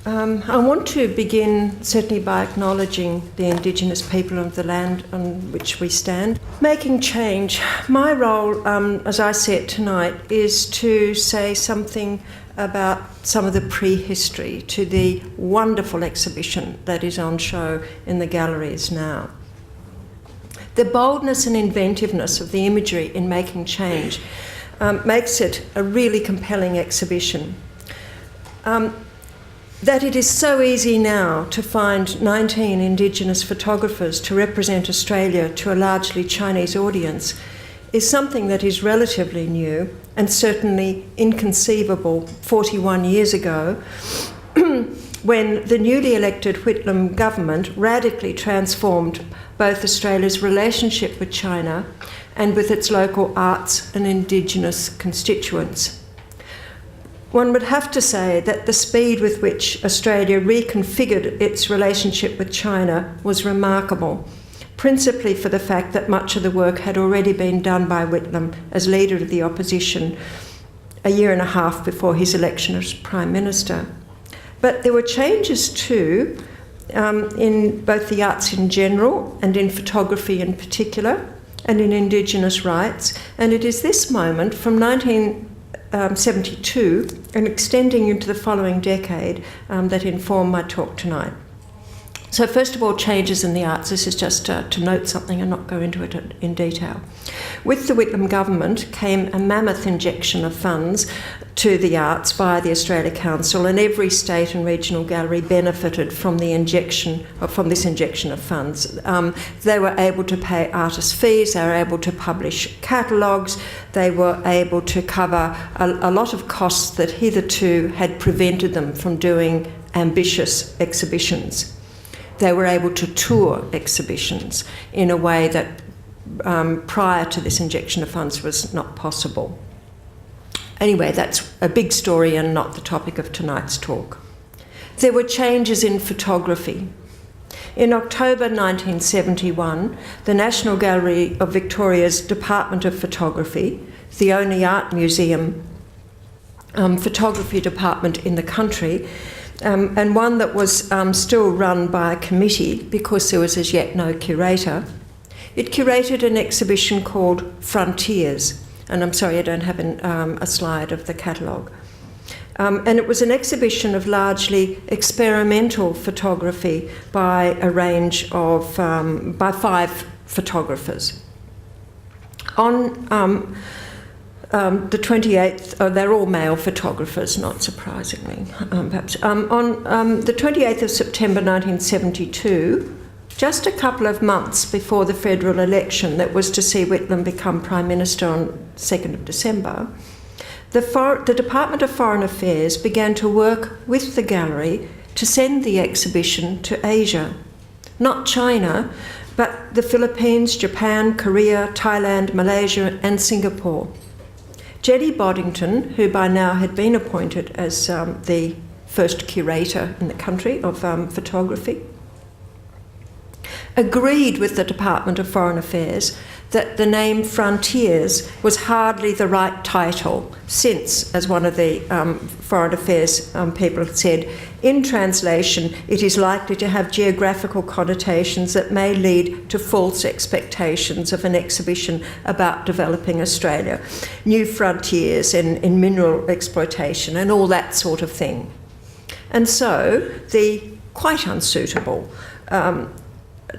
I want to begin certainly by acknowledging the Indigenous people of the land on which we stand. Making change. My role, as I see it tonight, is to say something about some of the prehistory to the wonderful exhibition that is on show in the galleries now. The boldness and inventiveness of the imagery in Making Change makes it a really compelling exhibition. That it is so easy now to find 19 Indigenous photographers to represent Australia to a largely Chinese audience is something that is relatively new and certainly inconceivable 41 years ago when the newly elected Whitlam government radically transformed both Australia's relationship with China and with its local arts and Indigenous constituents. One would have to say that the speed with which Australia reconfigured its relationship with China was remarkable, principally for the fact that much of the work had already been done by Whitlam as leader of the opposition a year and a half before his election as Prime Minister. But there were changes too in both the arts in general and in photography in particular and in Indigenous rights, and it is this moment from 1972 and extending into the following decade that inform my talk tonight. So first of all, changes in the arts. This is just to note something and not go into it in detail. With the Whitlam government came a mammoth injection of funds to the arts via the Australia Council, and every state and regional gallery benefited from this injection of funds. They were able to pay artist fees, they were able to publish catalogues, they were able to cover a lot of costs that hitherto had prevented them from doing ambitious exhibitions. They were able to tour exhibitions in a way that prior to this injection of funds was not possible. Anyway, that's a big story and not the topic of tonight's talk. There were changes in photography. In October 1971, the National Gallery of Victoria's Department of Photography, the only art museum photography department in the country, and one that was still run by a committee because there was as yet no curator. It curated an exhibition called Frontiers, and I'm sorry I don't have a slide of the catalogue. And it was an exhibition of largely experimental photography by a range of, by 5 photographers. On the 28th, they're all male photographers, not surprisingly, perhaps. On the 28th of September 1972, just a couple of months before the federal election that was to see Whitlam become Prime Minister on 2nd of December, the Department of Foreign Affairs began to work with the gallery to send the exhibition to Asia. Not China, but the Philippines, Japan, Korea, Thailand, Malaysia and Singapore. Jenny Boddington, who by now had been appointed as the first curator in the country of photography, agreed with the Department of Foreign Affairs that the name Frontiers was hardly the right title, since, as one of the Foreign Affairs people said, in translation, it is likely to have geographical connotations that may lead to false expectations of an exhibition about developing Australia, new frontiers in mineral exploitation and all that sort of thing. And so the quite unsuitable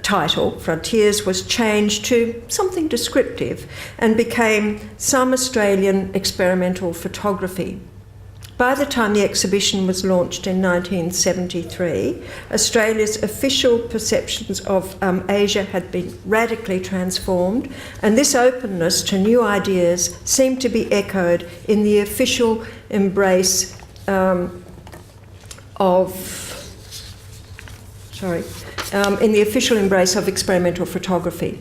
title, Frontiers, was changed to something descriptive and became Some Australian Experimental Photography. By the time the exhibition was launched in 1973, Australia's official perceptions of Asia had been radically transformed, and this openness to new ideas seemed to be echoed in the official embrace of experimental photography.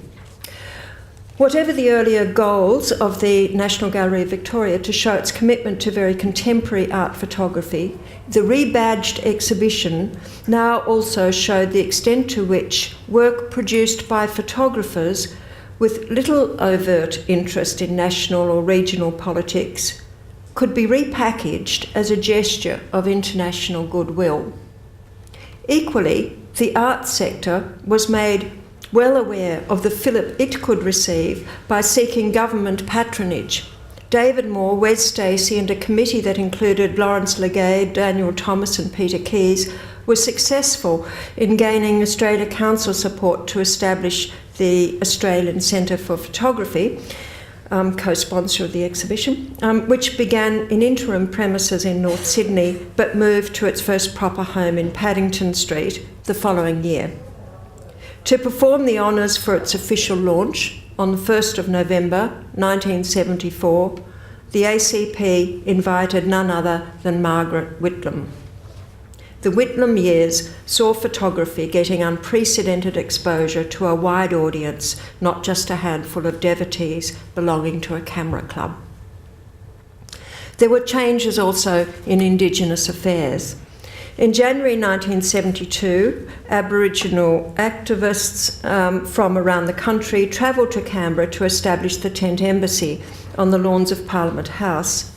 Whatever the earlier goals of the National Gallery of Victoria to show its commitment to very contemporary art photography, the rebadged exhibition now also showed the extent to which work produced by photographers with little overt interest in national or regional politics could be repackaged as a gesture of international goodwill. Equally, the arts sector was made well aware of the fillip it could receive by seeking government patronage. David Moore, Wes Stacey, and a committee that included Lawrence Legade, Daniel Thomas and Peter Keyes was successful in gaining Australia Council support to establish the Australian Centre for Photography, co-sponsor of the exhibition, which began in interim premises in North Sydney but moved to its first proper home in Paddington Street the following year. To perform the honours for its official launch on the 1st of November 1974, the ACP invited none other than Margaret Whitlam. The Whitlam years saw photography getting unprecedented exposure to a wide audience, not just a handful of devotees belonging to a camera club. There were changes also in Indigenous affairs. In January 1972, Aboriginal activists from around the country travelled to Canberra to establish the Tent Embassy on the lawns of Parliament House.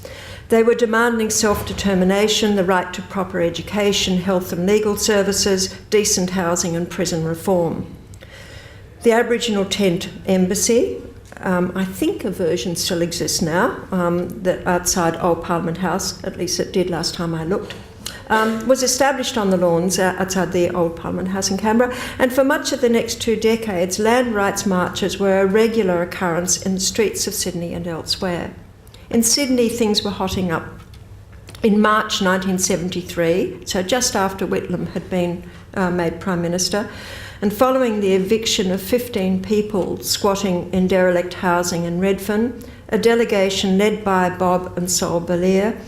They were demanding self-determination, the right to proper education, health and legal services, decent housing and prison reform. The Aboriginal Tent Embassy, I think a version still exists now, that outside Old Parliament House, at least it did last time I looked, was established on the lawns outside the Old Parliament House in Canberra, and for much of the next 2 decades, land rights marches were a regular occurrence in the streets of Sydney and elsewhere. In Sydney, things were hotting up. In March 1973, so just after Whitlam had been made Prime Minister, and following the eviction of 15 people squatting in derelict housing in Redfern, a delegation led by Bob and Sol Balier,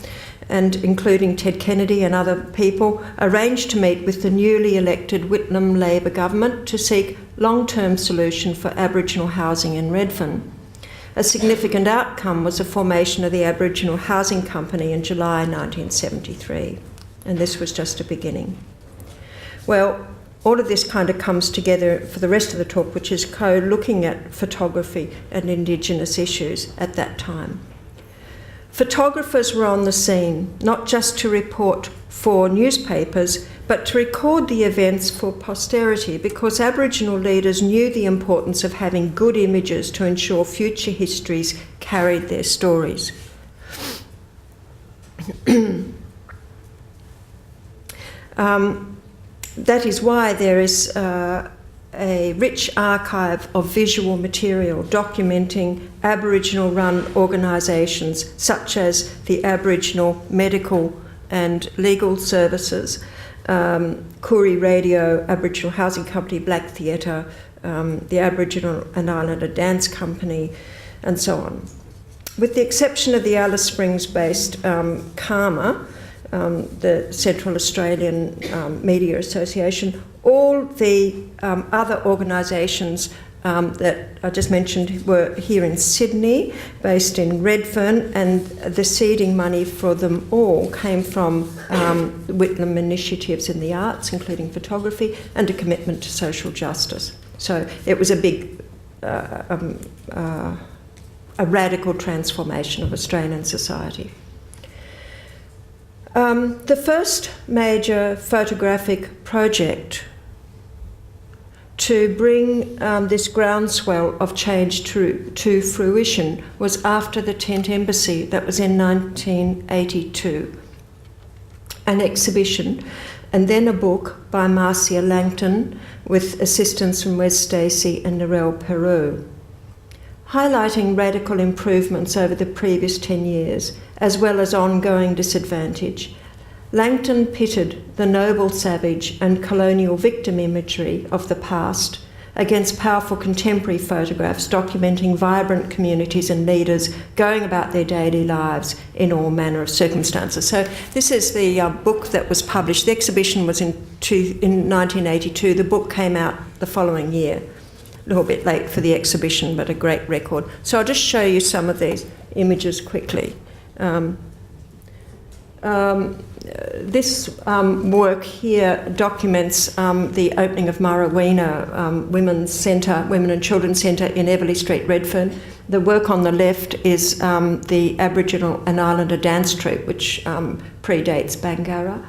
and including Ted Kennedy and other people, arranged to meet with the newly elected Whitlam Labor government to seek long-term solution for Aboriginal housing in Redfern. A significant outcome was the formation of the Aboriginal Housing Company in July 1973, and this was just a beginning. Well, all of this kind of comes together for the rest of the talk, which is looking at photography and Indigenous issues at that time. Photographers were on the scene, not just to report for newspapers, but to record the events for posterity, because Aboriginal leaders knew the importance of having good images to ensure future histories carried their stories. That is why there is a rich archive of visual material documenting Aboriginal-run organisations such as the Aboriginal Medical and Legal Services, Koori Radio, Aboriginal Housing Company, Black Theatre, the Aboriginal and Islander Dance Company, and so on. With the exception of the Alice Springs-based CAMA, the Central Australian Media Association, all the other organisations that I just mentioned were here in Sydney, based in Redfern, and the seeding money for them all came from Whitlam initiatives in the arts, including photography, and a commitment to social justice. So it was a big, a radical transformation of Australian society. The first major photographic project to bring this groundswell of change to fruition was after the Tent Embassy. That was in 1982. An exhibition and then a book by Marcia Langton with assistance from Wes Stacey and Narelle Peru, highlighting radical improvements over the previous 10 years, as well as ongoing disadvantage. Langton pitted the noble savage and colonial victim imagery of the past against powerful contemporary photographs documenting vibrant communities and leaders going about their daily lives in all manner of circumstances. So this is the book that was published. The exhibition was in 1982. The book came out the following year. A little bit late for the exhibition, but a great record. So I'll just show you some of these images quickly. This work here documents the opening of Marawina Women and Children's Centre in Everleigh Street, Redfern. The work on the left is the Aboriginal and Islander dance troupe, which predates Bangarra.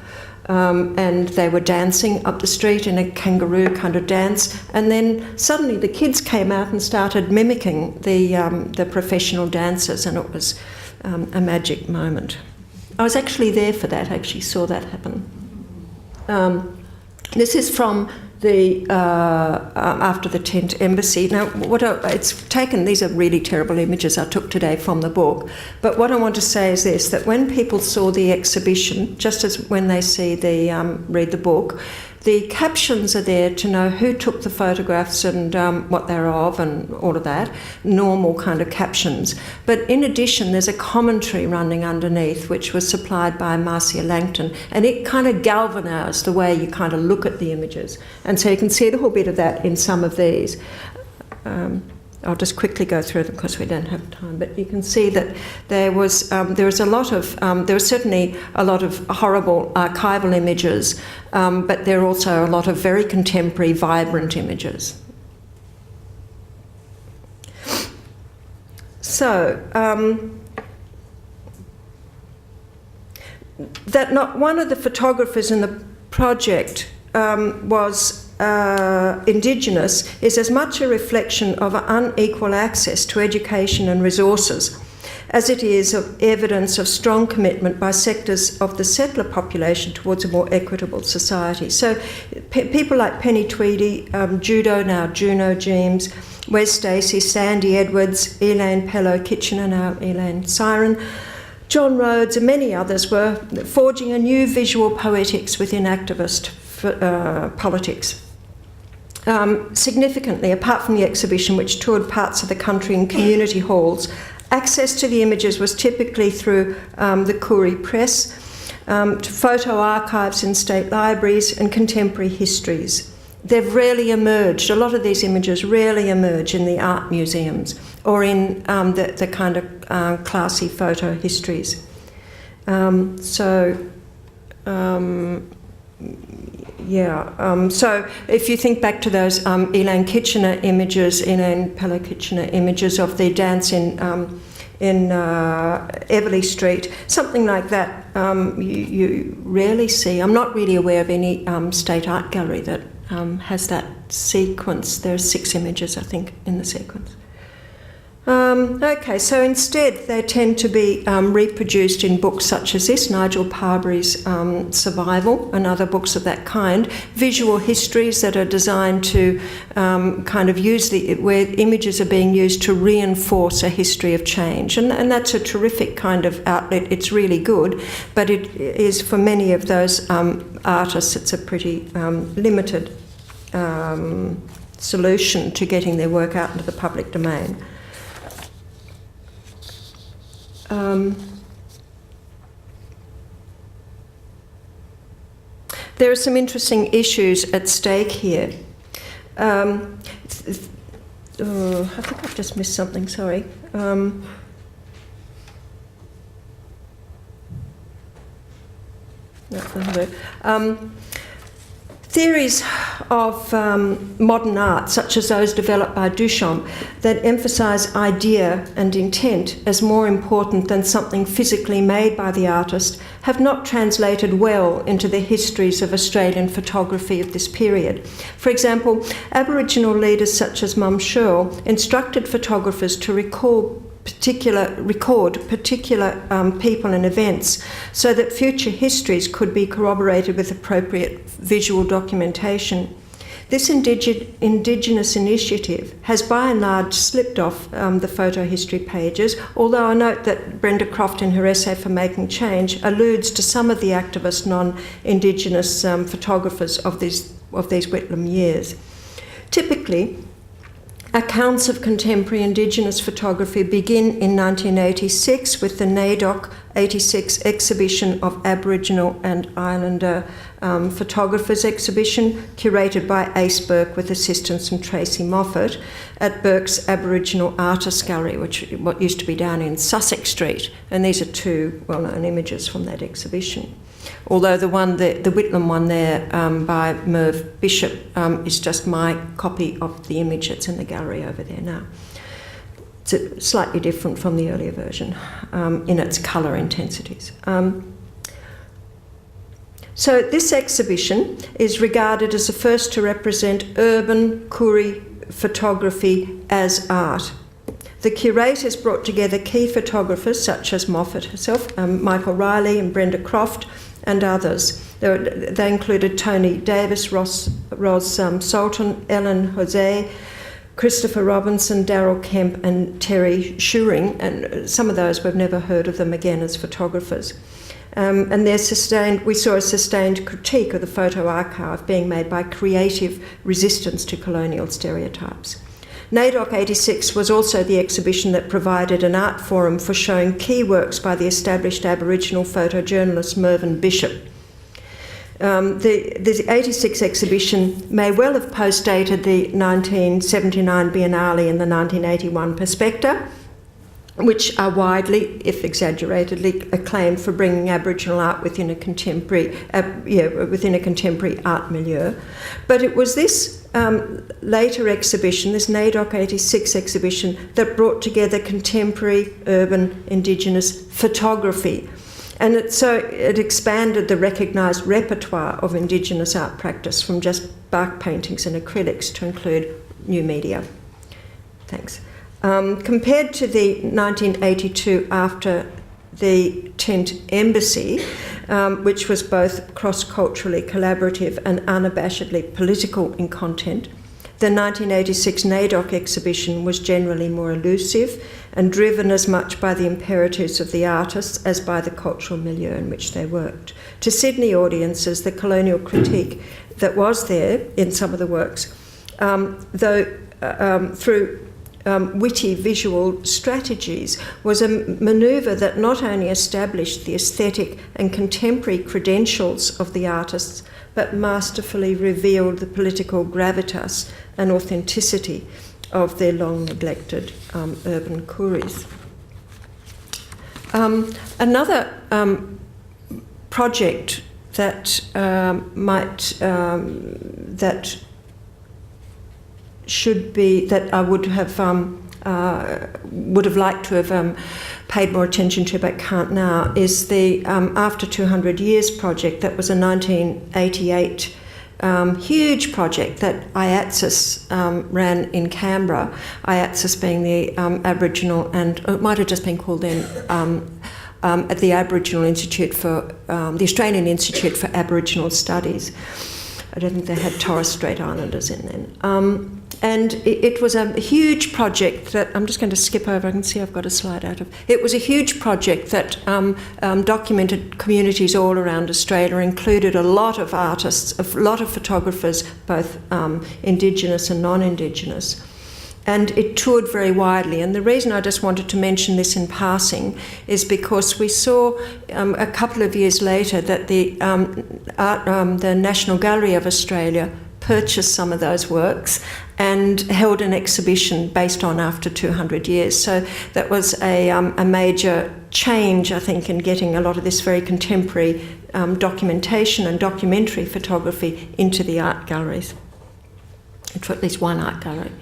and they were dancing up the street in a kangaroo kind of dance, and then suddenly the kids came out and started mimicking the professional dancers, and it was a magic moment. I was actually there for that. I actually saw that happen. This is from the after the tent embassy. Now, it's taken, these are really terrible images I took today from the book, but what I want to say is this, that when people saw the exhibition, just as when they see read the book, the captions are there to know who took the photographs and what they're of and all of that, normal kind of captions. But in addition, there's a commentary running underneath, which was supplied by Marcia Langton, and it kind of galvanised the way you kind of look at the images. And so you can see a little bit of that in some of these. I'll just quickly go through them because we don't have time. But you can see that there was certainly a lot of horrible archival images, but there are also a lot of very contemporary, vibrant images. So that not one of the photographers in the project was Indigenous is as much a reflection of unequal access to education and resources as it is of evidence of strong commitment by sectors of the settler population towards a more equitable society. So people like Penny Tweedy, Judo, now Juno James, Wes Stacey, Sandy Edwards, Elaine Pellow Kitchener, now Elaine Siren, John Rhodes and many others were forging a new visual poetics within activist politics. Significantly, apart from the exhibition, which toured parts of the country in community halls, access to the images was typically through the Koori Press, to photo archives in state libraries and contemporary histories. They've rarely emerged, a lot of these images rarely emerge in the art museums or in the kind of classy photo histories. So if you think back to those Elaine Kitchener images, Elaine Pellow Kitchener images of the dance in Everleigh Street, something like that you rarely see. I'm not really aware of any state art gallery that has that sequence. There are 6 images, I think, in the sequence. Okay, so instead they tend to be reproduced in books such as this, Nigel Parbury's Survival, and other books of that kind, visual histories that are designed to kind of use where images are being used to reinforce a history of change. And that's a terrific kind of outlet. It's really good, but it is, for many of those artists, it's a pretty limited solution to getting their work out into the public domain. There are some interesting issues at stake here. I think I've just missed something, sorry. Theories of modern art, such as those developed by Duchamp, that emphasise idea and intent as more important than something physically made by the artist, have not translated well into the histories of Australian photography of this period. For example, Aboriginal leaders such as Mum Shirl instructed photographers to record particular people and events so that future histories could be corroborated with appropriate visual documentation. This Indigenous initiative has by and large slipped off the photo history pages, although I note that Brenda Croft in her essay for Making Change alludes to some of the activist non-Indigenous photographers of these Whitlam years. Typically, accounts of contemporary Indigenous photography begin in 1986 with the NAIDOC 86 exhibition of Aboriginal and Islander photographers exhibition, curated by Ace Burke with assistance from Tracy Moffat at Burke's Aboriginal Artists Gallery, what used to be down in Sussex Street. And these are 2 well-known images from that exhibition. Although the Whitlam one there by Merv Bishop is just my copy of the image that's in the gallery over there now. It's slightly different from the earlier version in its colour intensities. So this exhibition is regarded as the first to represent urban Koori photography as art. The curators brought together key photographers such as Moffat herself, Michael Riley and Brenda Croft, and others. They included Tony Davis, Ros Sultan, Ellen Jose, Christopher Robinson, Darryl Kemp and Terry Schuring, and some of those we've never heard of them again as photographers. And we saw a sustained critique of the photo archive being made by creative resistance to colonial stereotypes. NAIDOC 86 was also the exhibition that provided an art forum for showing key works by the established Aboriginal photojournalist Mervyn Bishop. The 86 exhibition may well have post-dated the 1979 Biennale and the 1981 Perspecta, which are widely, if exaggeratedly, acclaimed for bringing Aboriginal art within a contemporary art milieu. But it was this later exhibition, this NAIDOC 86 exhibition, that brought together contemporary, urban, Indigenous photography. And it expanded the recognised repertoire of Indigenous art practice from just bark paintings and acrylics to include new media. Thanks. Compared to the 1982 after the Tent Embassy, which was both cross-culturally collaborative and unabashedly political in content, the 1986 NAIDOC exhibition was generally more elusive and driven as much by the imperatives of the artists as by the cultural milieu in which they worked. To Sydney audiences, the colonial critique that was there in some of the works, through witty visual strategies, was a manoeuvre that not only established the aesthetic and contemporary credentials of the artists, but masterfully revealed the political gravitas and authenticity of their long-neglected urban Kooris. Another project that that I would have liked to have paid more attention to but can't now is the After 200 Years project. That was a 1988 huge project that IATSIS ran in Canberra, IATSIS being the Aboriginal, and it might have just been called then at the Aboriginal Institute for the Australian Institute for Aboriginal Studies. I don't think they had Torres Strait Islanders in then. And it was a huge project that, I'm just going to skip over, I can see I've got a slide out of. It was a huge project that documented communities all around Australia, included a lot of artists, a lot of photographers, both Indigenous and non-Indigenous. And it toured very widely. And the reason I just wanted to mention this in passing is because we saw a couple of years later that the National Gallery of Australia purchased some of those works and held an exhibition based on After 200 Years. So that was a major change, I think, in getting a lot of this very contemporary documentation and documentary photography into the art galleries, into at least one art gallery.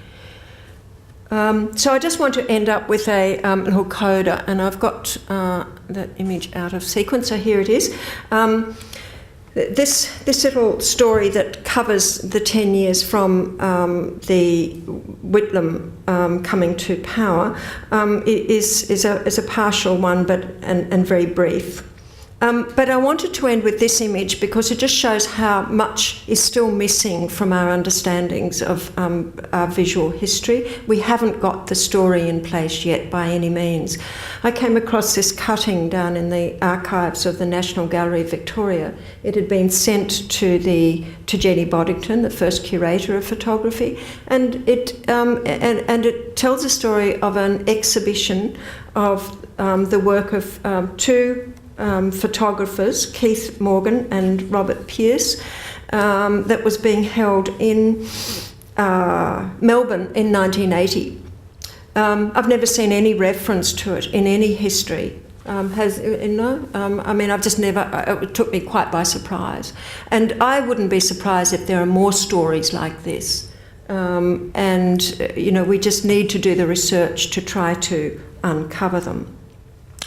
So I just want to end up with a little coda, and I've got that image out of sequence, so here it is. This little story that covers the 10 years from the Whitlam coming to power is a partial one, but and very brief. But I wanted to end with this image because it just shows how much is still missing from our understandings of our visual history. We haven't got the story in place yet by any means. I came across this cutting down in the archives of the National Gallery of Victoria. It had been sent to Jenny Boddington, the first curator of photography, and it tells a story of an exhibition of the work of two photographers, Keith Morgan and Robert Pearce, that was being held in Melbourne in 1980. I've never seen any reference to it in any history. I've just never, it took me quite by surprise. And I wouldn't be surprised if there are more stories like this. We just need to do the research to try to uncover them.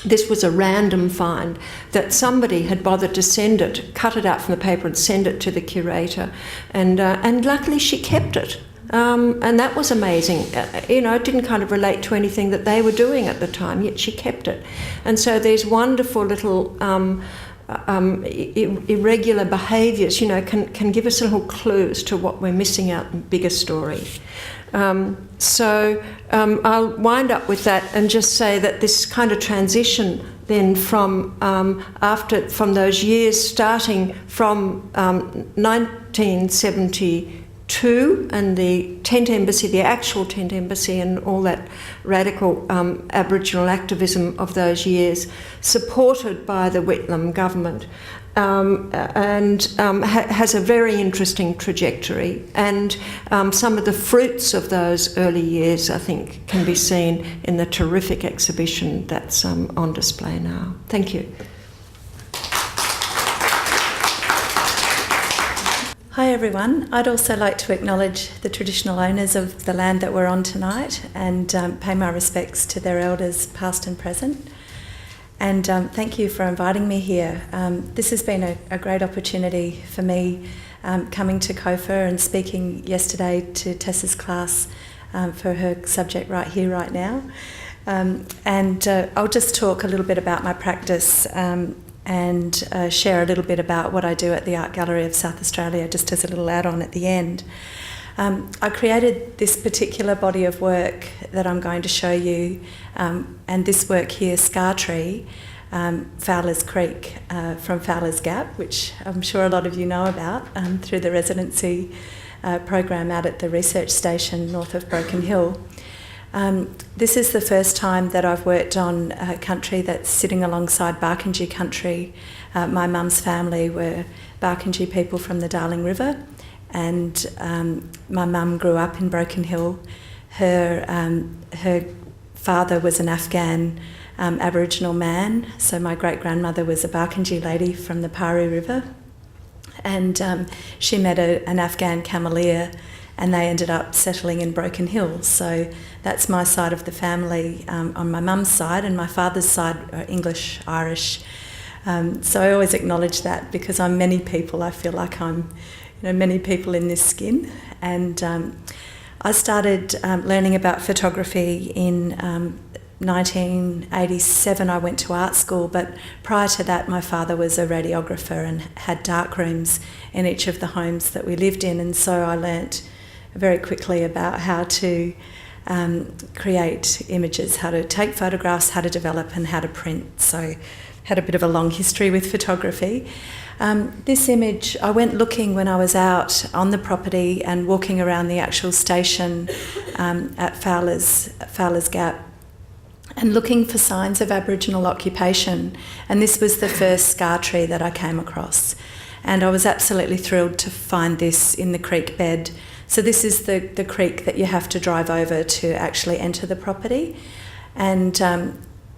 this was a random find, that somebody had bothered to send it, cut it out from the paper and send it to the curator, and luckily she kept it. And that was amazing. It didn't kind of relate to anything that they were doing at the time, yet she kept it. And so these wonderful little irregular behaviours, can give us little clues to what we're missing out in the bigger story. I'll wind up with that and just say that this kind of transition then from those years starting from 1972 and the Tent Embassy, the actual Tent Embassy, and all that radical Aboriginal activism of those years, supported by the Whitlam government, has a very interesting trajectory. And some of the fruits of those early years, I think, can be seen in the terrific exhibition that's on display now. Thank you. Hi everyone. I'd also like to acknowledge the traditional owners of the land that we're on tonight and pay my respects to their elders past and present. And thank you for inviting me here. This has been a great opportunity for me coming to COFA and speaking yesterday to Tessa's class for her subject right here, right now. I'll just talk a little bit about my practice and share a little bit about what I do at the Art Gallery of South Australia, just as a little add-on at the end. I created this particular body of work that I'm going to show you, and this work here, Scar Tree, Fowler's Creek from Fowler's Gap, which I'm sure a lot of you know about through the residency program out at the research station north of Broken Hill. This is the first time that I've worked on country that's sitting alongside Barkindji country. My mum's family were Barkindji people from the Darling River, and my mum grew up in Broken Hill. Her father was an Afghan Aboriginal man, so my great-grandmother was a Barkindji lady from the Pari River, and she met an Afghan cameleer, and they ended up settling in Broken Hill. So that's my side of the family on my mum's side, and my father's side are English, Irish. So I always acknowledge that because I'm many people. I feel like I'm many people in this skin. And I started learning about photography in 1987. I went to art school, but prior to that my father was a radiographer and had dark rooms in each of the homes that we lived in, and so I learnt very quickly about how to create images, how to take photographs, how to develop and how to print. So had a bit of a long history with photography. This image, I went looking when I was out on the property and walking around the actual station at Fowler's Gap and looking for signs of Aboriginal occupation. And this was the first scar tree that I came across. And I was absolutely thrilled to find this in the creek bed. So this is the creek that you have to drive over to actually enter the property. And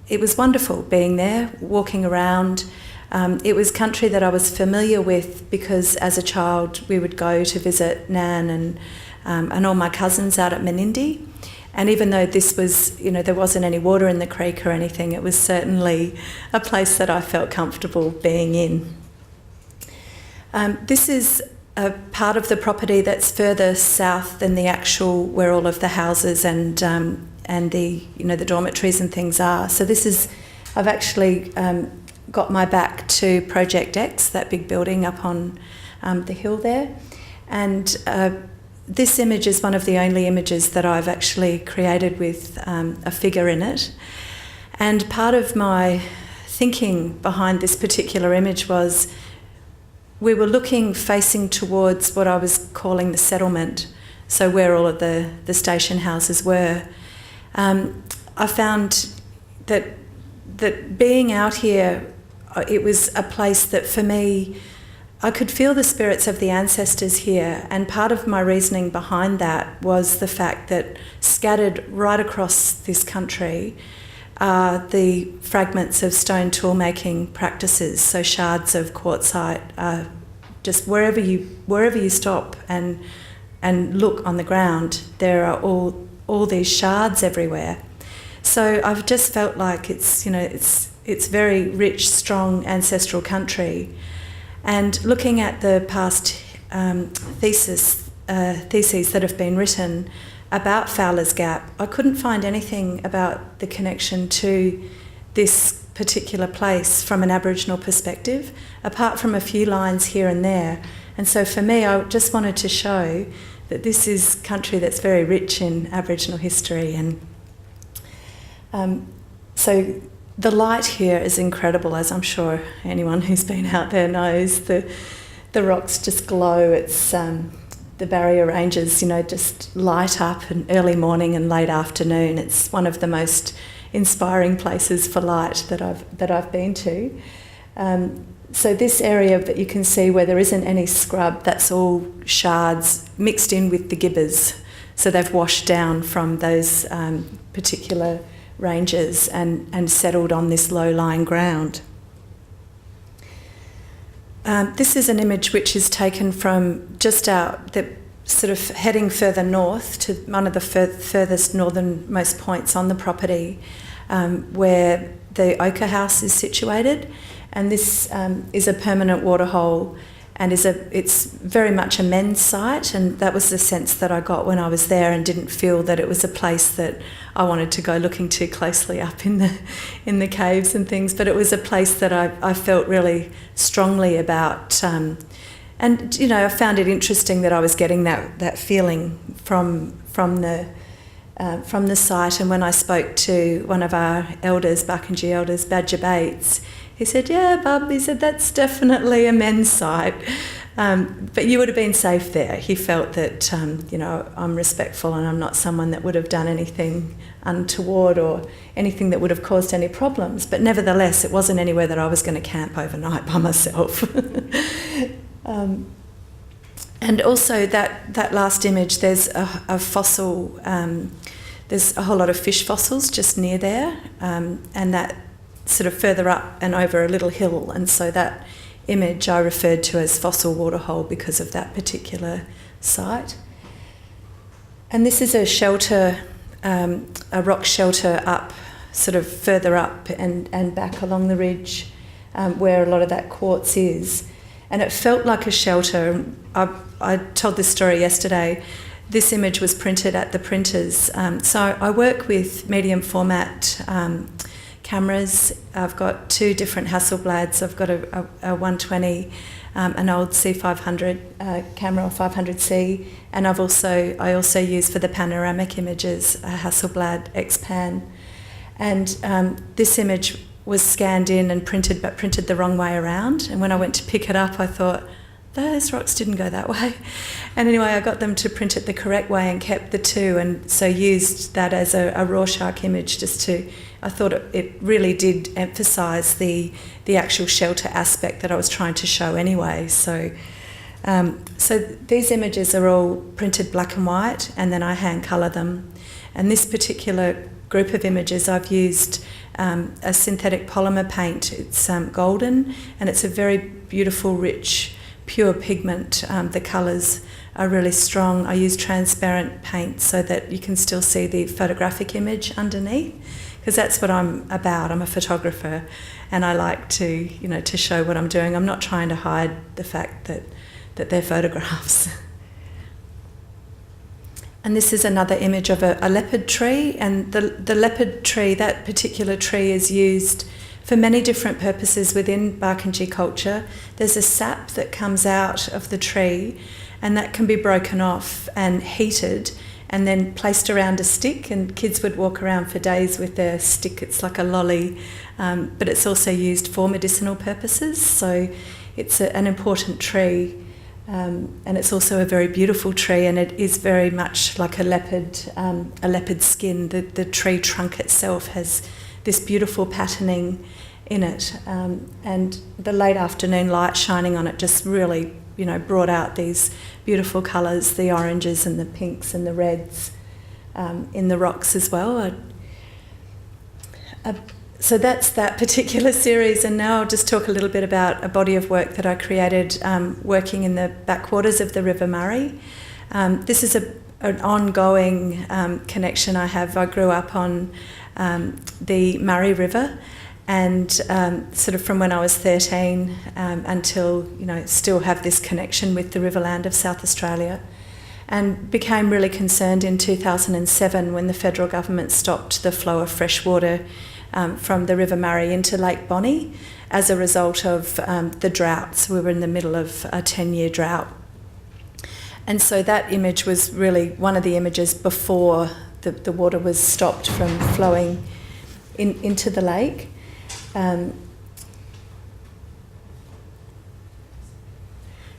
it was wonderful being there, walking around. It was country that I was familiar with because as a child we would go to visit Nan and all my cousins out at Menindee. And even though this was, there wasn't any water in the creek or anything, it was certainly a place that I felt comfortable being in. This is a part of the property that's further south than the actual where all of the houses and the the dormitories and things are. So this is, I've actually got my back to Project X, that big building up on the hill there, and this image is one of the only images that I've actually created with a figure in it. And part of my thinking behind this particular image was we were looking, facing towards what I was calling the settlement, so where all of the station houses were. I found that being out here, it was a place that for me, I could feel the spirits of the ancestors here, and part of my reasoning behind that was the fact that scattered right across this country are the fragments of stone tool making practices, so shards of quartzite, just wherever you stop and look on the ground, there are all these shards everywhere. So I've just felt like it's it's very rich, strong ancestral country. And looking at the past theses that have been written about Fowler's Gap, I couldn't find anything about the connection to this particular place from an Aboriginal perspective, apart from a few lines here and there. And so for me, I just wanted to show that this is country that's very rich in Aboriginal history. And so the light here is incredible, as I'm sure anyone who's been out there knows. The rocks just glow. It's the barrier ranges, just light up in early morning and late afternoon. It's one of the most inspiring places for light that I've been to. So this area that you can see where there isn't any scrub, that's all shards mixed in with the gibbers. So they've washed down from those particular ranges and settled on this low-lying ground. This is an image which is taken from just out, the sort of heading further north to one of the furthest northernmost points on the property, where the Ochre House is situated. And this is a permanent waterhole, and it's very much a men's site, and that was the sense that I got when I was there, and didn't feel that it was a place that I wanted to go looking too closely up in the caves and things. But it was a place that I felt really strongly about, and I found it interesting that I was getting that feeling from the site. And when I spoke to one of our elders, Barkindji elders, Badger Bates, he said, "Yeah, Bub," he said, "that's definitely a men's site, but you would have been safe there." He felt that, I'm respectful and I'm not someone that would have done anything untoward or anything that would have caused any problems. But nevertheless, it wasn't anywhere that I was going to camp overnight by myself. And also that last image, there's a fossil, there's a whole lot of fish fossils just near there, and that sort of further up and over a little hill, and so that image I referred to as Fossil Waterhole because of that particular site. And this is a shelter, a rock shelter up, sort of further up and back along the ridge, where a lot of that quartz is. And it felt like a shelter. I told this story yesterday. This image was printed at the printers. So I work with medium format cameras. I've got two different Hasselblads. I've got a 120, an old C500 camera, or 500C, and I also use for the panoramic images a Hasselblad X-Pan. And this image was scanned in and printed, but printed the wrong way around. And when I went to pick it up, I thought, those rocks didn't go that way. And anyway, I got them to print it the correct way and kept the two, and so used that as a Rorschach image I thought it really did emphasise the actual shelter aspect that I was trying to show anyway. So these images are all printed black and white, and then I hand colour them. And this particular group of images, I've used a synthetic polymer paint. It's golden, and it's a very beautiful, rich, pure pigment. The colours are really strong. I use transparent paint so that you can still see the photographic image underneath, because that's what I'm about. I'm a photographer, and I like to show what I'm doing. I'm not trying to hide the fact that they're photographs. And this is another image of a leopard tree, and the leopard tree, that particular tree, is used for many different purposes within Barkindji culture. There's a sap that comes out of the tree, and that can be broken off and heated and then placed around a stick, and kids would walk around for days with their stick. It's like a lolly, but it's also used for medicinal purposes, so it's an important tree. And it's also a very beautiful tree, and it is very much like a leopard skin. The tree trunk itself has this beautiful patterning in it, and the late afternoon light shining on it just really, brought out these beautiful colours, the oranges and the pinks and the reds in the rocks as well. So that's that particular series, and now I'll just talk a little bit about a body of work that I created working in the backwaters of the River Murray. This is an ongoing connection I have. I grew up on the Murray River, and sort of from when I was 13 until, still have this connection with the Riverland of South Australia, and became really concerned in 2007 when the federal government stopped the flow of fresh water from the River Murray into Lake Bonny as a result of the droughts. We were in the middle of a 10-year drought. And so that image was really one of the images before the water was stopped from flowing into the lake.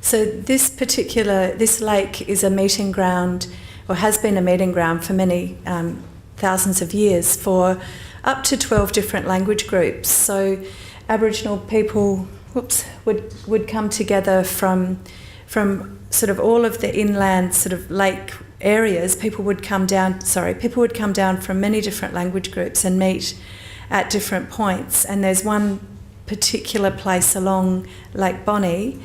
So this lake is a meeting ground, or has been a meeting ground for many thousands of years, for up to 12 different language groups. So Aboriginal people would come together from sort of all of the inland sort of lake areas. People would come down from many different language groups and meet at different points. And there's one particular place along Lake Bonny,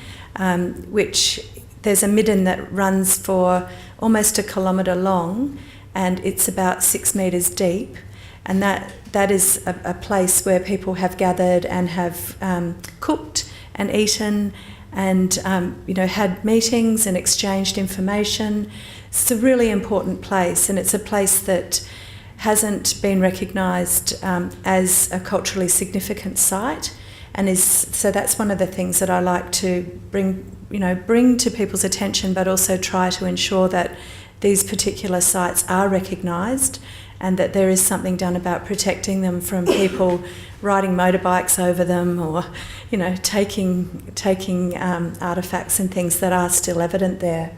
which there's a midden that runs for almost 1 kilometre long, and it's about 6 metres deep. And that is a place where people have gathered and have cooked and eaten and had meetings and exchanged information. It's a really important place, and it's a place that hasn't been recognised as a culturally significant site, and so that's one of the things that I like to bring to people's attention, but also try to ensure that these particular sites are recognised and that there is something done about protecting them from people riding motorbikes over them, or taking artefacts and things that are still evident there.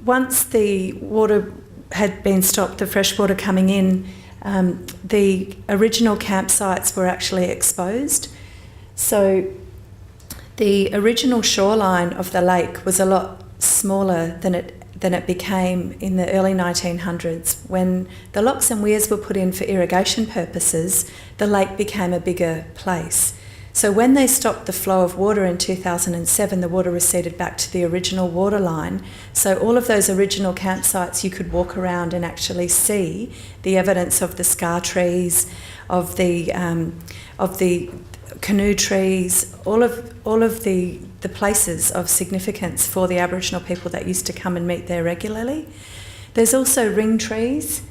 Once the water had been stopped, the fresh water coming in, the original campsites were actually exposed. So the original shoreline of the lake was a lot smaller than it became in the early 1900s. When the locks and weirs were put in for irrigation purposes, the lake became a bigger place. So when they stopped the flow of water in 2007, the water receded back to the original water line. So all of those original campsites, you could walk around and actually see the evidence of the scar trees, of the canoe trees, all of the places of significance for the Aboriginal people that used to come and meet there regularly. There's also ring trees.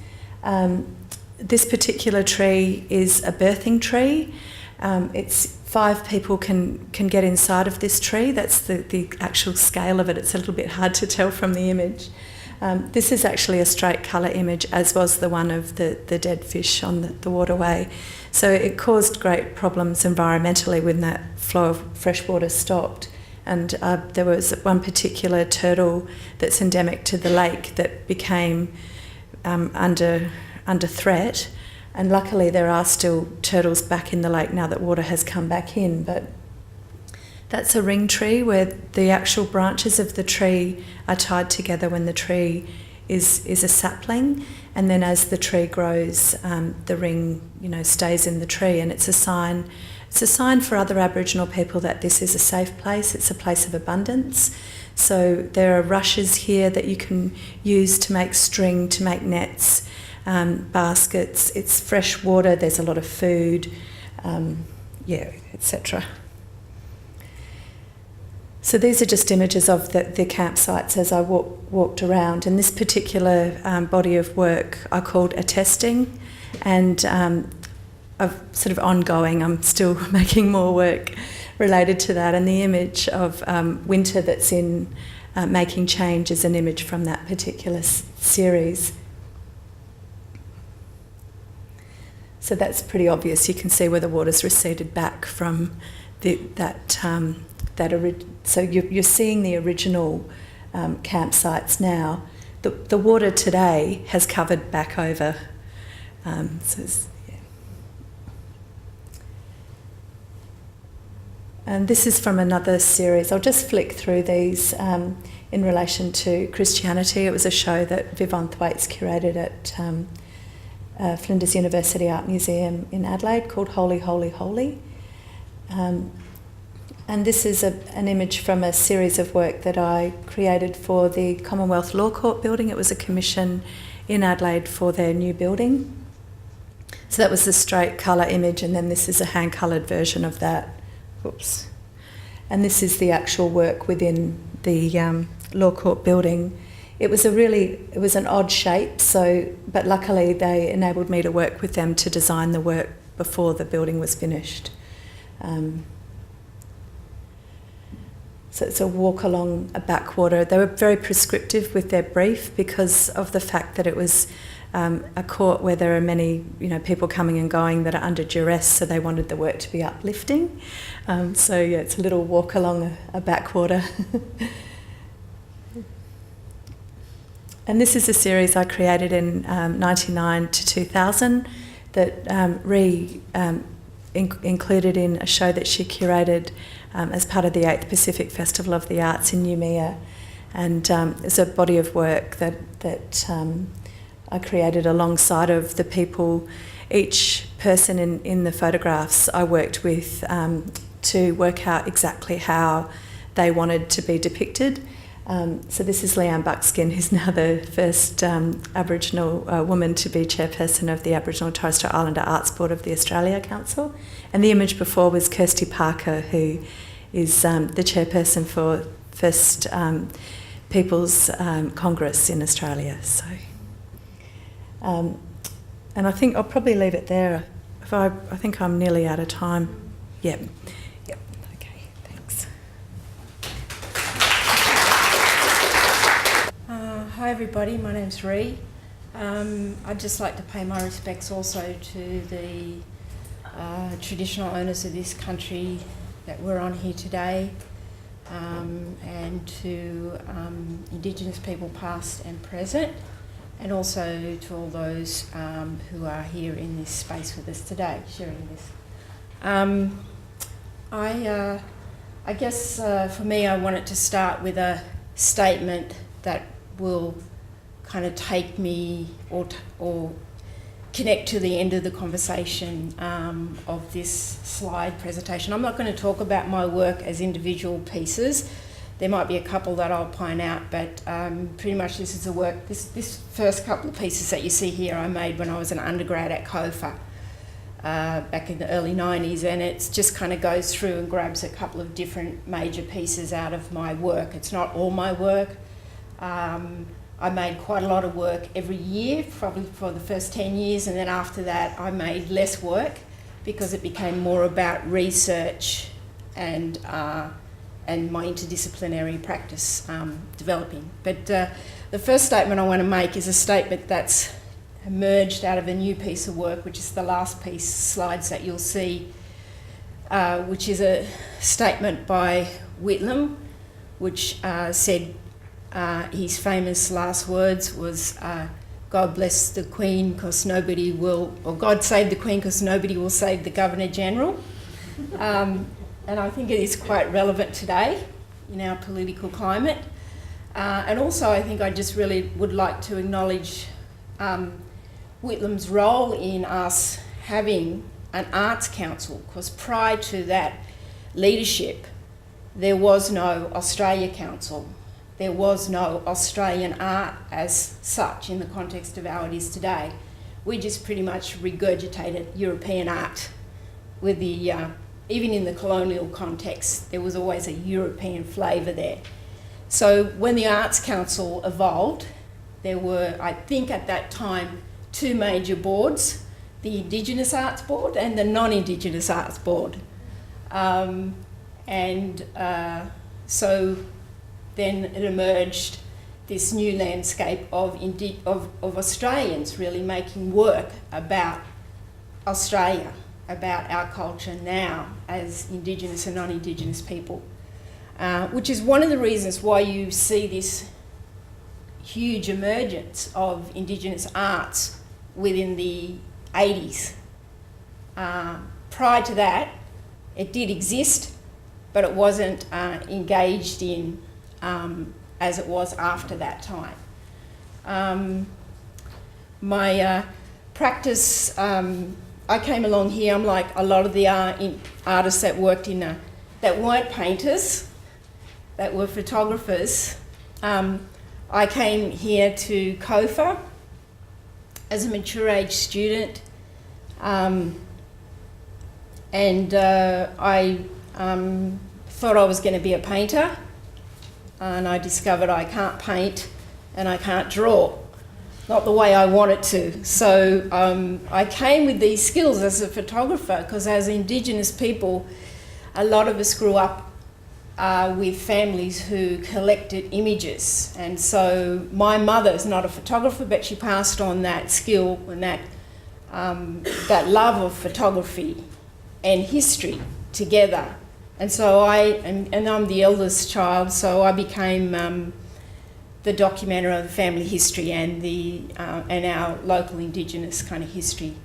This particular tree is a birthing tree. It's 5 people can get inside of this tree. That's the actual scale of it. It's a little bit hard to tell from the image. This is actually a straight colour image, as was the one of the dead fish on the waterway. So it caused great problems environmentally when that flow of fresh water stopped. And there was one particular turtle that's endemic to the lake that became under threat. And luckily there are still turtles back in the lake now that water has come back in. But that's a ring tree where the actual branches of the tree are tied together when the tree is a sapling, and then as the tree grows, the ring stays in the tree, and it's a sign. It's a sign for other Aboriginal people that this is a safe place. It's a place of abundance. So there are rushes here that you can use to make string, to make nets, baskets. It's fresh water. There's a lot of food, etc. So these are just images of the campsites as I walked around, and this particular body of work I called Attesting, and I've sort of ongoing, I'm still making more work related to that, and the image of Winter that's in Making Change is an image from that particular series. So that's pretty obvious. You can see where the water's receded back from so you're seeing the original campsites now. The water today has covered back over. And this is from another series. I'll just flick through these in relation to Christianity. It was a show that Vivon Thwaites curated at Flinders University Art Museum in Adelaide called Holy, Holy, Holy. And this is an image from a series of work that I created for the Commonwealth Law Court building. It was a commission in Adelaide for their new building. So that was the straight colour image, and then this is a hand-coloured version of that. Oops. And this is the actual work within the Law Court building. It was an odd shape, but luckily they enabled me to work with them to design the work before the building was finished. So it's a walk along a backwater. They were very prescriptive with their brief because of the fact that it was a court where there are many, people coming and going that are under duress, so they wanted the work to be uplifting. It's a little walk along a backwater. And this is a series I created in 1999 to 2000 that included in a show that she curated as part of the 8th Pacific Festival of the Arts in Noumea. And it's a body of work that I created alongside of the people. Each person in the photographs I worked with to work out exactly how they wanted to be depicted. So this is Leanne Buckskin, who's now the first Aboriginal woman to be chairperson of the Aboriginal and Torres Strait Islander Arts Board of the Australia Council. And the image before was Kirsty Parker, who is the chairperson for First Peoples Congress in Australia. So, and I think I'll probably leave it there. I think I'm nearly out of time. Yep. Okay, thanks. Hi everybody, my name's Ree. I'd just like to pay my respects also to the traditional owners of this country that we're on here today, and to Indigenous people past and present, and also to all those who are here in this space with us today, sharing this. I guess for me, I wanted to start with a statement that will kind of take me or connect to the end of the conversation of this slide presentation. I'm not going to talk about my work as individual pieces. There might be a couple that I'll point out, but pretty much this is the work, this first couple of pieces that you see here I made when I was an undergrad at COFA back in the early 90s, and it just kind of goes through and grabs a couple of different major pieces out of my work. It's not all my work. I made quite a lot of work every year, probably for the first 10 years, and then after that I made less work because it became more about research and my interdisciplinary practice developing. But the first statement I want to make is a statement that's emerged out of a new piece of work, which is the last piece, slides that you'll see, which is a statement by Whitlam, which said, his famous last words was, God bless the Queen because nobody will, or God save the Queen because nobody will save the Governor-General. And I think it is quite relevant today in our political climate. And also I think I just really would like to acknowledge Whitlam's role in us having an arts council, because prior to that leadership there was no Australia Council. There was no Australian art as such in the context of how it is today. We just pretty much regurgitated European art with the, even in the colonial context, there was always a European flavour there. So when the Arts Council evolved, there were, I think at that time, two major boards, the Indigenous Arts Board and the Non-Indigenous Arts Board. So then it emerged this new landscape of Australians really making work about Australia, about our culture now as Indigenous and non-Indigenous people, which is one of the reasons why you see this huge emergence of Indigenous arts within the 80s. Prior to that, it did exist, but it wasn't engaged in as it was after that time. My practice, I came along here, I'm like a lot of the artists that worked in, that weren't painters, that were photographers. I came here to COFA as a mature age student And I thought I was going to be a painter, and I discovered I can't paint and I can't draw, not the way I wanted to. So I came with these skills as a photographer, because as Indigenous people, a lot of us grew up with families who collected images. And so my mother's not a photographer, but she passed on that skill and that love of photography and history together. And so and I'm the eldest child, so I became the documenter of the family history and our local Indigenous kind of history.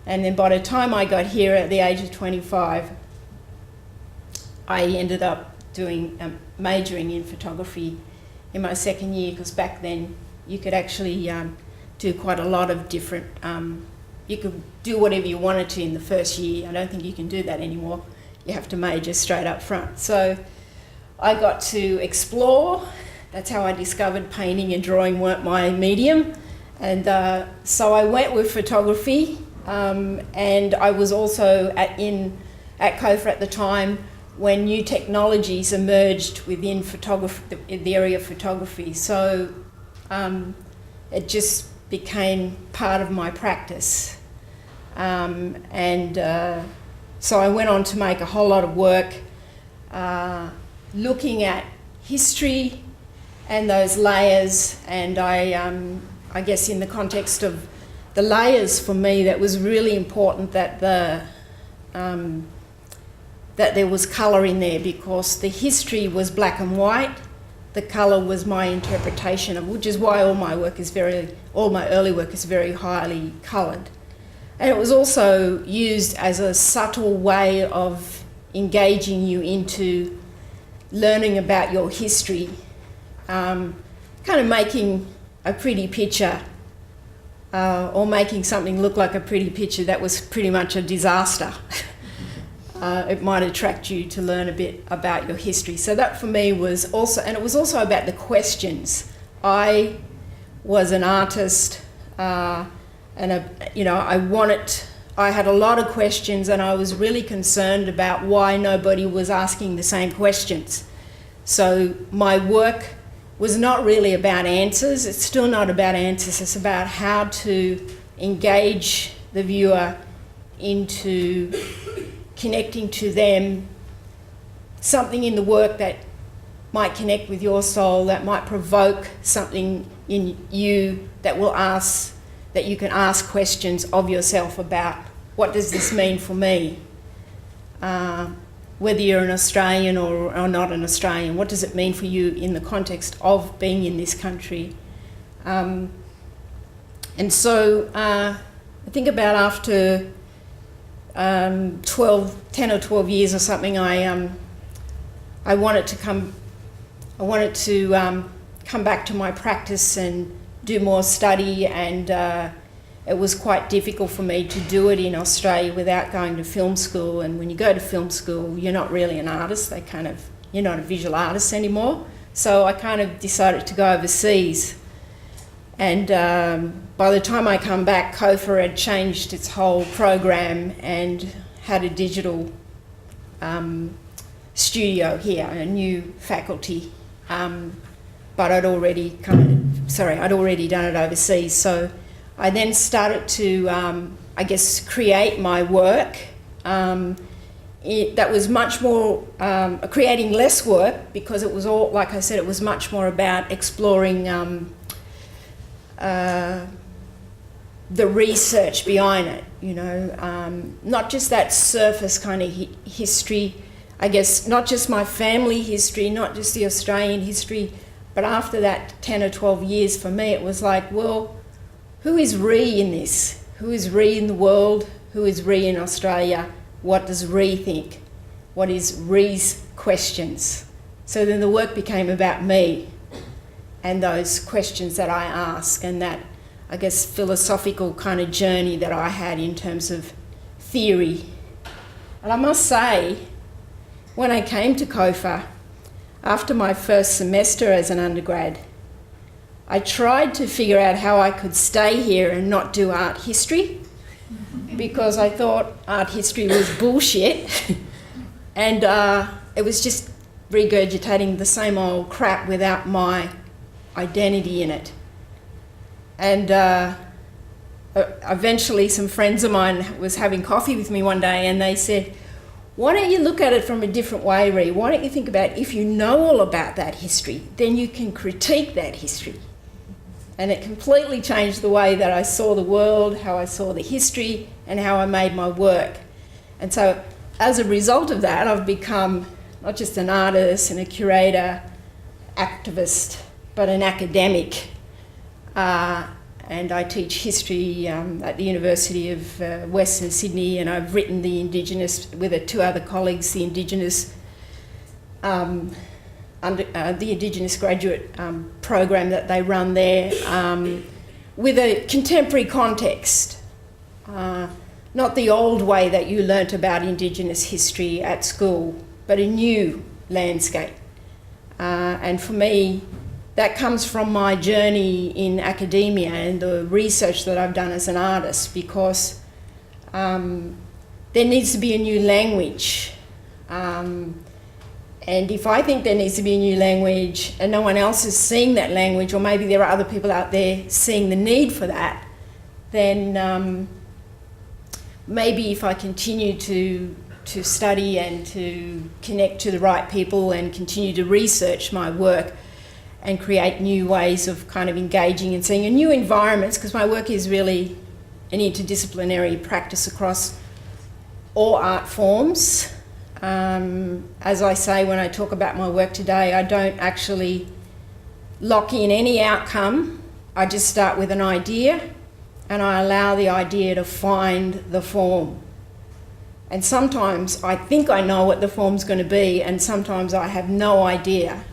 And then by the time I got here at the age of 25, I ended up majoring in photography in my second year, because back then you could actually do quite a lot of different, you could do whatever you wanted to in the first year. I don't think you can do that anymore. You have to major straight up front. So I got to explore. That's how I discovered painting and drawing weren't my medium. And so I went with photography, and I was also at COFA at the time when new technologies emerged within the area of photography. So it just became part of my practice. So I went on to make a whole lot of work looking at history and those layers, and I guess in the context of the layers, for me, that was really important that that there was colour in there, because the history was black and white, the colour was my interpretation of, which is why all my early work is very highly coloured. And it was also used as a subtle way of engaging you into learning about your history, kind of making a pretty picture, or making something look like a pretty picture that was pretty much a disaster. It might attract you to learn a bit about your history. So that for me was also, and it was also about the questions. I was an artist, I had a lot of questions, and I was really concerned about why nobody was asking the same questions. So my work was not really about answers. It's still not about answers. It's about how to engage the viewer into connecting to them, something in the work that might connect with your soul, that might provoke something in you that you can ask questions of yourself about, what does this mean for me? Whether you're an Australian or not an Australian, what does it mean for you in the context of being in this country? And so I think about after 10 or 12 years or something, I wanted to come back to my practice and do more study, and it was quite difficult for me to do it in Australia without going to film school. And when you go to film school, you're not really an artist. You're not a visual artist anymore. So I kind of decided to go overseas. And by the time I come back, COFA had changed its whole program and had a digital studio here, a new faculty. But I'd already done it overseas. So I then started to, create my work. That was much more, creating less work, because it was all, like I said, it was much more about exploring the research behind it, not just that surface kind of history, I guess, not just my family history, not just the Australian history, but after that 10 or 12 years, for me, it was like, well, who is Ree in this? Who is Ree in the world? Who is Ree in Australia? What does Ree think? What is Ree's questions? So then the work became about me and those questions that I ask, and that, I guess, philosophical kind of journey that I had in terms of theory. And I must say, when I came to COFA, after my first semester as an undergrad, I tried to figure out how I could stay here and not do art history. because I thought art history was bullshit and it was just regurgitating the same old crap without my identity in it. And eventually some friends of mine was having coffee with me one day and they said, why don't you look at it from a different way, Ree? Why don't you think about if you know all about that history, then you can critique that history. And it completely changed the way that I saw the world, how I saw the history, and how I made my work. And so as a result of that, I've become not just an artist and a curator, activist, but an academic. And I teach history at the University of Western Sydney, and I've written the Indigenous, with two other colleagues, the Indigenous graduate program that they run there, with a contemporary context. Not the old way that you learnt about Indigenous history at school, but a new landscape. And for me, that comes from my journey in academia and the research that I've done as an artist, because there needs to be a new language. And if I think there needs to be a new language and no one else is seeing that language, or maybe there are other people out there seeing the need for that, then maybe if I continue to study and to connect to the right people and continue to research my work and create new ways of kind of engaging and seeing a new environments, because my work is really an interdisciplinary practice across all art forms. As I say when I talk about my work today, I don't actually lock in any outcome. I just start with an idea and I allow the idea to find the form. And sometimes I think I know what the form's going to be, and sometimes I have no idea,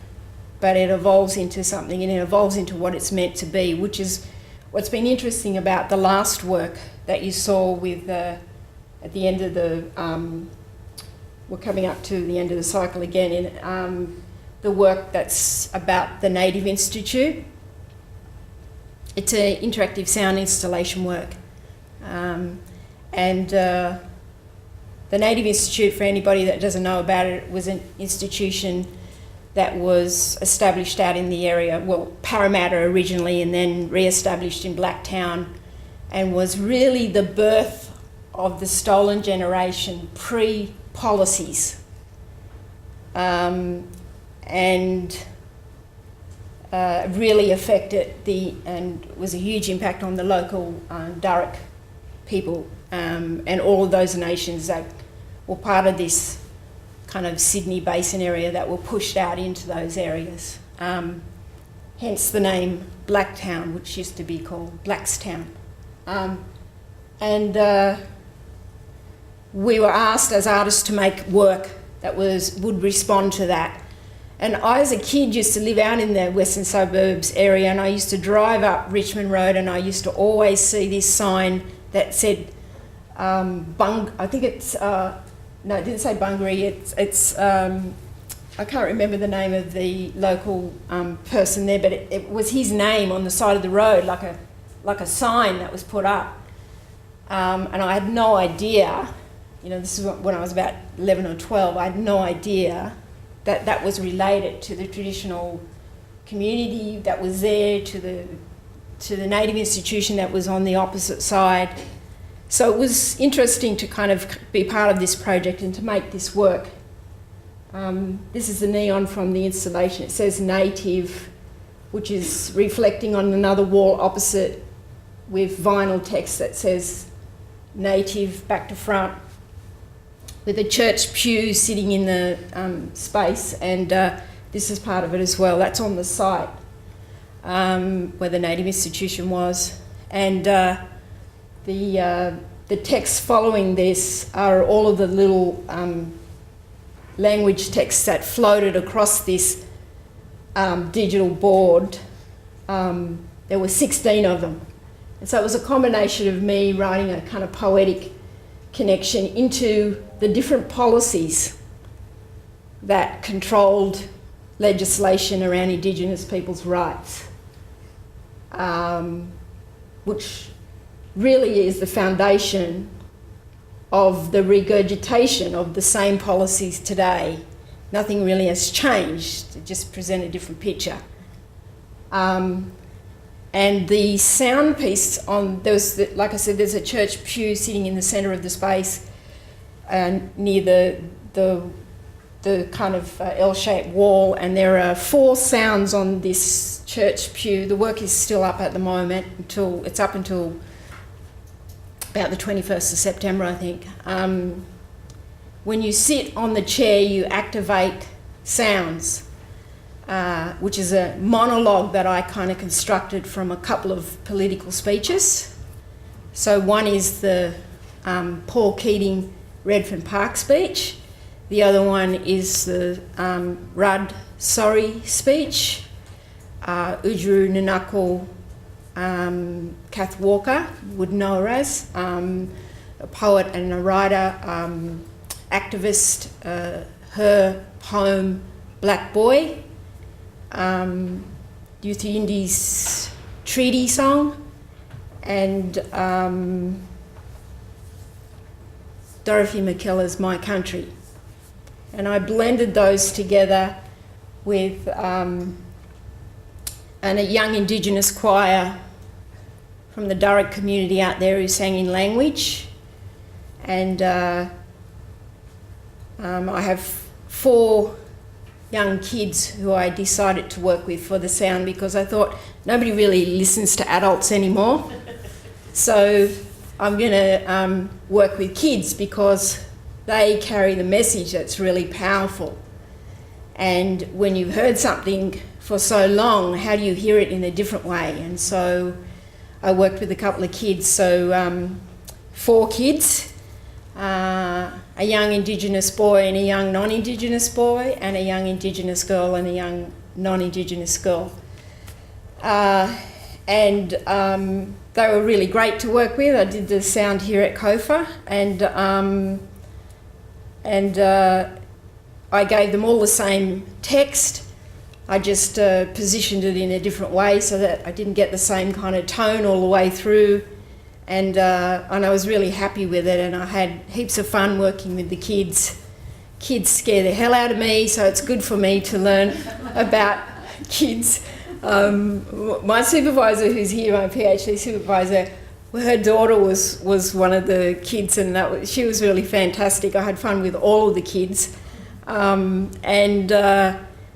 but it evolves into something, and it evolves into what it's meant to be, which is what's been interesting about the last work that you saw with, at the end of the, we're coming up to the end of the cycle again, in the work that's about the Native Institute. It's an interactive sound installation work. The Native Institute, for anybody that doesn't know about it, was an institution that was established out in the area, well, Parramatta originally, and then re-established in Blacktown, and was really the birth of the stolen generation pre-policies. Really affected and was a huge impact on the local Darug people, and all of those nations that were part of this kind of Sydney Basin area that were pushed out into those areas. Hence the name Blacktown, which used to be called Blackstown. We were asked as artists to make work that would respond to that. And I, as a kid, used to live out in the western suburbs area, and I used to drive up Richmond Road, and I used to always see this sign that said, I think it's, no, it didn't say Bungaree, it's I can't remember the name of the local person there, but it was his name on the side of the road, like a sign that was put up. And I had no idea, this is when I was about 11 or 12, I had no idea that that was related to the traditional community that was there, to the Native institution that was on the opposite side. So it was interesting to kind of be part of this project and to make this work. This is the neon from the installation. It says Native, which is reflecting on another wall opposite with vinyl text that says Native back to front, with a church pew sitting in the space, and this is part of it as well. That's on the site where the Native institution was. And the texts following this are all of the little language texts that floated across this digital board. There were 16 of them. And so it was a combination of me writing a kind of poetic connection into the different policies that controlled legislation around Indigenous people's rights, which really is the foundation of the regurgitation of the same policies today. Nothing really has changed, it just present a different picture. And the sound piece like I said, there's a church pew sitting in the centre of the space near the kind of L-shaped wall, and there are 4 sounds on this church pew. The work is still up at the moment until about the 21st of September, I think. When you sit on the chair, you activate sounds, which is a monologue that I kind of constructed from a couple of political speeches. So one is the Paul Keating Redfern Park speech. The other one is the Rudd Sorry speech. Ujuru Nanakal Kath Walker would know her as, a poet and a writer, activist, her poem Black Boy, Youth Indies treaty song, and Dorothy McKellar's My Country. And I blended those together with and a young Indigenous choir from the Durrock community out there who sang in language. And I have 4 young kids who I decided to work with for the sound, because I thought nobody really listens to adults anymore. So I'm going to work with kids because they carry the message that's really powerful. And when you've heard something for so long, how do you hear it in a different way? And so I worked with a couple of kids, so 4 kids, a young Indigenous boy and a young non-Indigenous boy, and a young Indigenous girl and a young non-Indigenous girl. And they were really great to work with. I did the sound here at COFA, and I gave them all the same text. I just positioned it in a different way so that I didn't get the same kind of tone all the way through. And I was really happy with it, and I had heaps of fun working with the kids. Kids scare the hell out of me, so it's good for me to learn about kids. My supervisor who's here, my PhD supervisor, her daughter was one of the kids, and she was really fantastic. I had fun with all of the kids.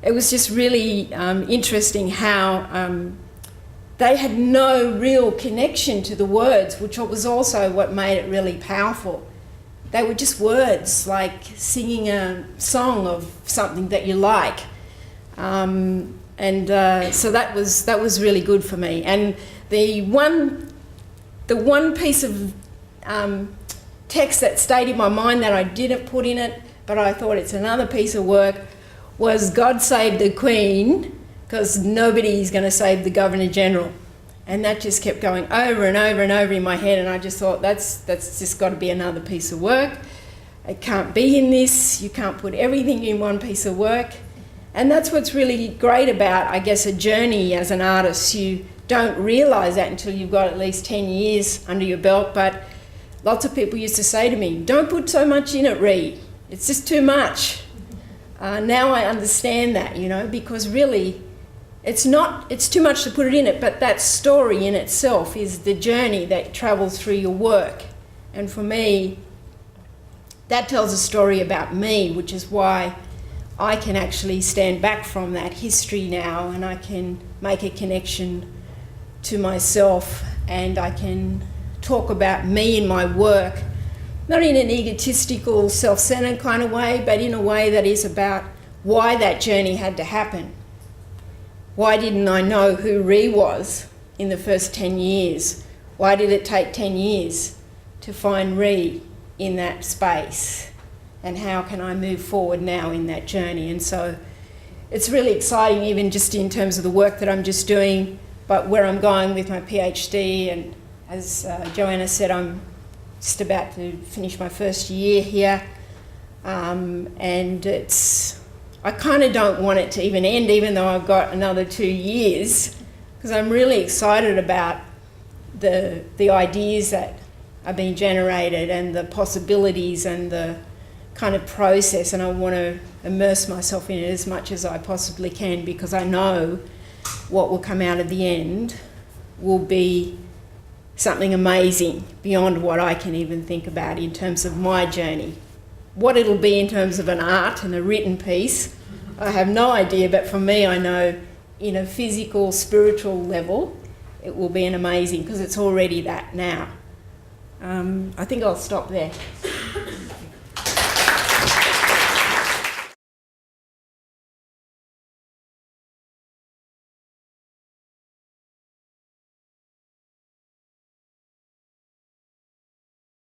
It was just really interesting how they had no real connection to the words, which was also what made it really powerful. They were just words, like singing a song of something that you like. So that was really good for me. And the one piece of text that stayed in my mind that I didn't put in it, but I thought it's another piece of work, was God Save the Queen, because nobody's going to save the Governor-General. And that just kept going over and over and over in my head, and I just thought, that's just got to be another piece of work. It can't be in this. You can't put everything in one piece of work. And that's what's really great about, I guess, a journey as an artist. You don't realise that until you've got at least 10 years under your belt, but lots of people used to say to me, don't put so much in it, Ree. It's just too much. Now I understand that, because really it's too much to put it in it, but that story in itself is the journey that travels through your work. And for me, that tells a story about me, which is why I can actually stand back from that history now, and I can make a connection to myself, and I can talk about me in my work, not in an egotistical, self-centered kind of way, but in a way that is about why that journey had to happen. Why didn't I know who Ree was in the first 10 years? Why did it take 10 years to find Ree in that space? And how can I move forward now in that journey? And so it's really exciting, even just in terms of the work that I'm just doing, but where I'm going with my PhD. And as Joanna said, I'm just about to finish my first year here. And I kind of don't want it to even end, even though I've got another 2 years, because I'm really excited about the ideas that are being generated and the possibilities and the kind of process, and I want to immerse myself in it as much as I possibly can, because I know what will come out of the end will be something amazing beyond what I can even think about in terms of my journey. What it'll be in terms of an art and a written piece, I have no idea, but for me, I know in a physical, spiritual level, it will be an amazing, because it's already that now. I think I'll stop there.